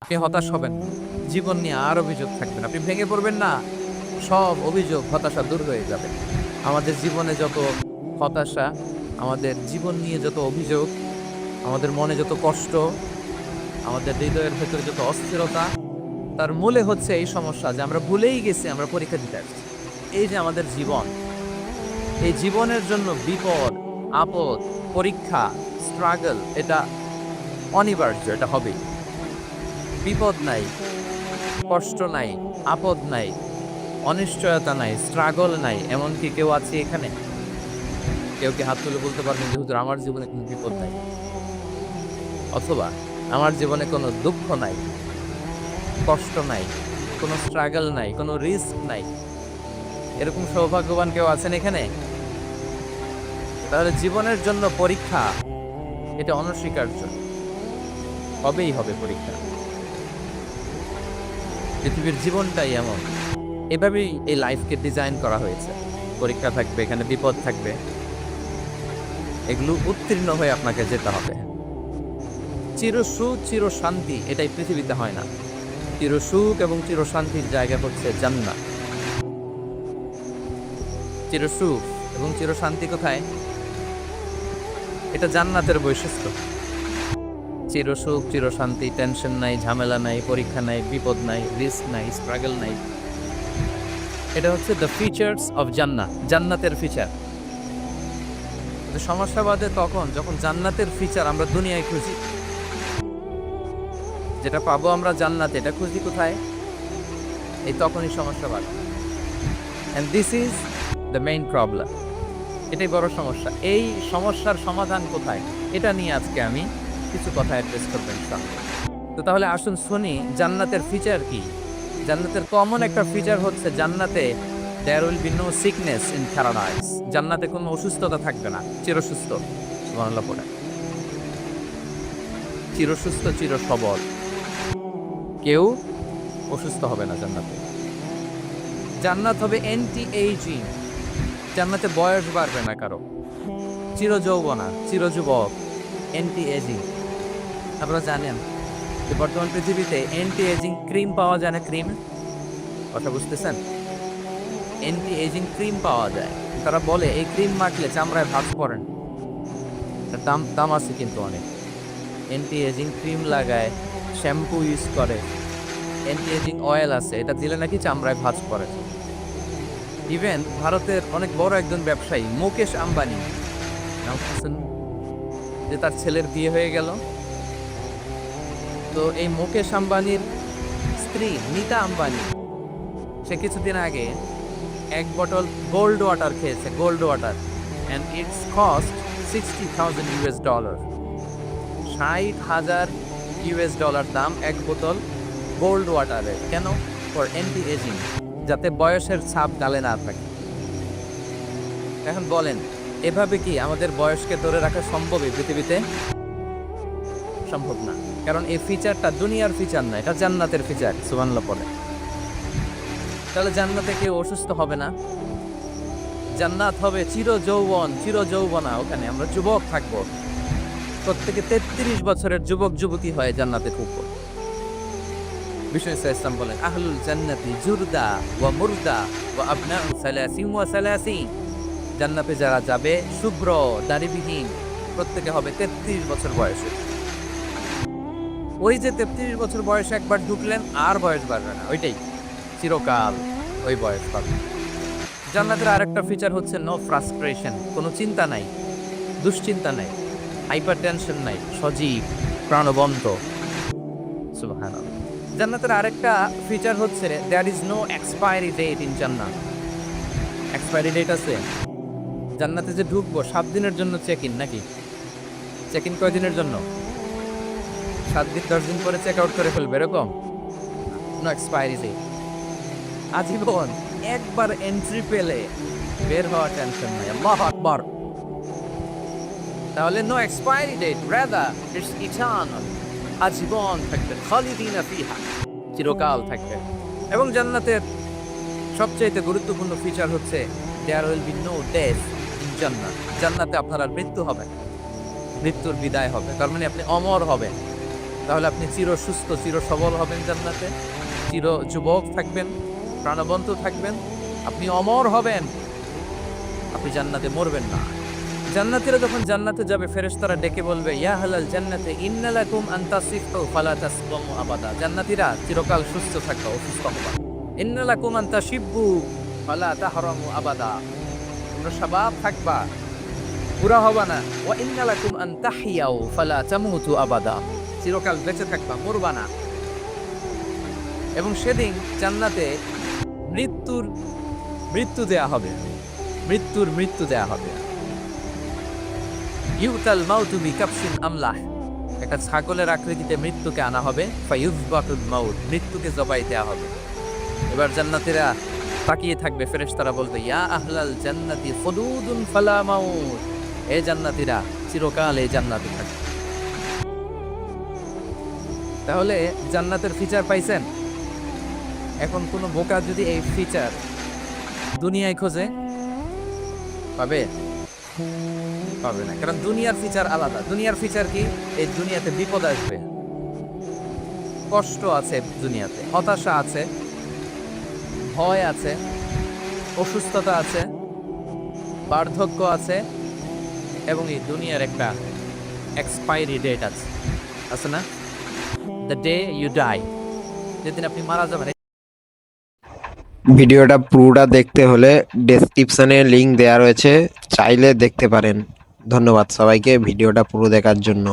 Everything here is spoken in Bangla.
আপনি হতাশ হবেন না। জীবন নিয়ে আর অভিযোগ থাকবেন। আপনি ভেঙে পড়বেন না। সব অভিযোগ, হতাশা দূর হয়ে যাবে। আমাদের জীবনে যত হতাশা, আমাদের জীবন নিয়ে যত অভিযোগ, আমাদের মনে যত কষ্ট, আমাদের হৃদয়ের ভেতরে যত অস্থিরতা, তার মূলে হচ্ছে এই সমস্যা যে আমরা ভুলেই গেছি আমরা পরীক্ষা দিতে আসছি। এই যে আমাদের জীবন, এই জীবনের জন্য বিপদ, আপদ, পরীক্ষা, স্ট্রাগল এটা অনিবার্য, এটা হবেই। বিপদ নাই, কষ্ট নাই, আপদ নাই, অনিশ্চয়তা নাই, স্ট্রাগল নাই, এমনকি কেউ আছে এখানে? কেউ কি হাত তুলে বলতে পারবেন যে হুজুর আমার জীবনে কোনো বিপদ নাই, অথবা আমার জীবনে কোনো দুঃখ নাই, কষ্ট নাই, কোনো স্ট্রাগল নাই, কোনো রিস্ক নাই? এরকম সৌভাগ্যবান কেউ আছেন এখানে? তাহলে জীবনের জন্য পরীক্ষা এটা অনস্বীকার্য, হবেই হবে পরীক্ষা। পৃথিবীর জীবনটাই এমন, এভাবেই এই লাইফকে ডিজাইন করা হয়েছে। পরীক্ষা থাকবে, এখানে বিপদ থাকবে, এগুলো উত্তীর্ণ হয়ে আপনাকে যেতে হবে। চিরসুখ চিরশান্তি এটাই পৃথিবীতে হয় না। চিরসুখ এবং চিরশান্তির জায়গা হচ্ছে জান্নাত। চিরসুখ এবং চিরশান্তি কোথায়? এটা জান্নাতের বৈশিষ্ট্য। চিরসুখ চিরশান্তি, টেনশন নাই, ঝামেলা নাই, পরীক্ষা নাই, বিপদ নাই, রিস্ক নাই, স্ট্রাগল নাই। এটা হচ্ছে দ্য ফিচার্স অফ জান্নাত, জান্নাতের ফিচার। সমস্যা বাদে তখন যখন জান্নাতের ফিচার আমরা দুনিয়ায় খুঁজি। যেটা পাবো আমরা জান্নাতে, এটা খুঁজি কোথায়? এই তখনই সমস্যা বাড়ে। And this is the main problem. এটাই বড় সমস্যা। এই সমস্যার সমাধান কোথায়, এটা নিয়ে আজকে আমি কিছু কথা অ্যাড্রেস করবেন। তো তাহলে আসুন শুনি জান্নাতের ফিচার কি। জান্নাতের কমন একটা ফিচার হচ্ছে জান্নাতে there will be no sickness in paradise. জান্নাতে কোনো অসুস্থতা থাকবে না, চিরসুস্থ। সুবহানাল্লাহ পড়ে। চিরসুস্থ, চিরসবল, কেউ অসুস্থ হবে না জান্নাতে। জান্নাত হবে অ্যান্টি এইজিং। জান্নাতে বয়স বাড়বে না কারো। চিরযৌবনা, চিরযুবক, অ্যান্টি এজিং। আপনারা জানেন যে বর্তমান পৃথিবীতে অ্যান্টি এজিং ক্রিম পাওয়া যায় না? ক্রিম কথা বুঝতেছেন? অ্যান্টি এজিং ক্রিম পাওয়া যায়। তারা বলে এই ক্রিম মাখলে চামড়ায় ভাঁজ পড়ে না। এটার দাম দাম আছে কিন্তু অনেক। অ্যান্টি এজিং ক্রিম লাগায়, শ্যাম্পু ইউজ করে, অ্যান্টি এজিং অয়েল আছে, এটা দিলে নাকি চামড়ায় ভাঁজ পড়ে। ইভেন ভারতের অনেক বড় একজন ব্যবসায়ী মুকেশ আম্বানি, নাম শুনছেন? যে তার ছেলের বিয়ে হয়ে গেল, তো এই মুকেশ আম্বানির স্ত্রী নীতা আম্বানি, সে কিছুদিন আগে এক বোতল গোল্ড ওয়াটার খেয়েছে, gold water, and it's cost $60,000। $60,000 দাম এক বোতল গোল্ড ওয়াটারের। কেন? ফর অ্যান্টি এজিং, যাতে বয়সের ছাপ গালে না থাকে। এখন বলেন, এভাবে কি আমাদের বয়সকে ধরে রাখা সম্ভব এই পৃথিবীতে? সম্ভব না। কারণ এই ফিচারটা দুনিয়ার ফিচার না, এটা জান্নাতের ফিচার। সুবহানাল্লাহ পড়ে। তাহলে জান্নাতে কেউ অসুস্থ হবে না। জান্নাত হবে চির যৌবন, চির যৌবনা। ওখানে আমরা যুবক থাকবো। প্রত্যেকে 33 বছরের যুবক যুবতী হয়ে জান্নাতে ঢুকবো। বিষ্ণু ইসলাম বলেন, আহলুল জান্নাতি জুরদা ওয়া মুরদা ওয়া আবনাউ সালাসিন ওয়া সালাসিন। জান্নাতে যারা যাবে শুভ্র দাড়িবিহীন, প্রত্যেকে হবে 33 বছর বয়সে। ওই যে 33 বছর বয়সে একবার ঢুকলেন আর বয়স বাড়বে না, ওইটাই চিরকাল ওই বয়স পাবে। জান্নাতের আরেকটা ফিচার হচ্ছে নো ফ্রাস্ট্রেশন, কোনো চিন্তা নাই, দুশ্চিন্তা নাই, হাইপার টেনশন নাই, সজীব প্রাণবন্ত। সুবহানাল্লাহ। জান্নাতের আরেকটা ফিচার হচ্ছে there is no expiry date in জান্নাত। এক্সপায়ারি ডেট আছে? জান্নাতে যে ঢুকবো 7 দিনের জন্য চেক ইন, নাকি? চেক ইন কয় দিনের জন্য? 7 দিন 10 দিন পরে চেক আউট করে ফেলবে, এরকম? No expiry date. আজীবন একবার এন্ট্রি পেলে বের হওয়া টেনশন নাই। আল্লাহু আকবার। তাহলে no expiry date, rather it's eternal. আজীবন থাকবে, খালিদিনা ফিহা, চিরকাল থাকবে। এবং জান্নাতের সবচেয়ে গুরুত্বপূর্ণ ফিচার হচ্ছে there will be no death in জান্নাত। জান্নাতে আপনার আর মৃত্যু হবে না, মৃত্যুর বিদায় হবে। তার মানে আপনি অমর হবেন। তাহলে আপনি চির সুস্থ, চির সবল হবেন জান্নাতে, চির যুবক থাকবেন, প্রাণবন্ত থাকবেন, আপনি অমর হবেন, আপনি জান্নাতে মরবেন না। জান্নাতীরা যখন জান্নাতে যাবে ফেরেশতারা ডেকে বলবে, ইয়া হালাল জান্নাতে ইন্না লাকুম আন তাসিহু ফালা তাসকামু আবাদা। জান্নাতীরা চিরকাল সুস্থ থাকবা, অসুস্থ হবা। ইন্না লাকুম আন তাশিব্বু ফালা তাহরামু আবাদা। তোমরা শাবাব থাকবা, বুড়া হবা না। ওয়া ইন্না লাকুম আন তাহিয়াউ ফালা তামুতু আবাদা। চিরকাল বেঁচে থাকবা, মরবা না। এবং সেদিন জান্নাতে মৃত্যু দেয়া হবে, মৃত্যু দেয়া হবে। ইউতাল মাউতু বিকাবশিন আমলাহ। একটা ছাগলের আকৃতিতে মৃত্যুকে আনা হবে। ফায়ুযবাতুল মাউত, মৃত্যুকে জবাই দেয়া হবে। এবার জান্নাতীরা তাকিয়ে থাকবে, ফেরেশতারা বলবে, ইয়া আহলাল জান্নাতি খুলুদুন ফালা মাউত। এ জান্নাতীরা চিরকাল এই জান্নাতে থাকবে। তাহলে জান্নাতের ফিচার পাইছেন? এখন কোনো বোকা যদি এই ফিচার দুনিয়ায় খোঁজে, পাবে? পাবে না, কারণ দুনিয়ার ফিচার আলাদা। দুনিয়ার ফিচার কি? এই দুনিয়াতে বিপদ আসবে, কষ্ট আছে, দুনিয়াতে হতাশা আছে, ভয় আছে, অসুস্থতা আছে, বার্ধক্য আছে, এবং এই দুনিয়ার একটা এক্সপায়ারি ডেট আছে, আছে না? দ্য ডে ইউ ডাই, যেদিন আপনি মারা যাবেন। ভিডিওটা পুরোটা দেখতে হলে ডেসক্রিপশনে লিংক দেওয়া রয়েছে, চাইলে দেখতে পারেন। ধন্যবাদ সবাইকে ভিডিওটা পুরো দেখার জন্য।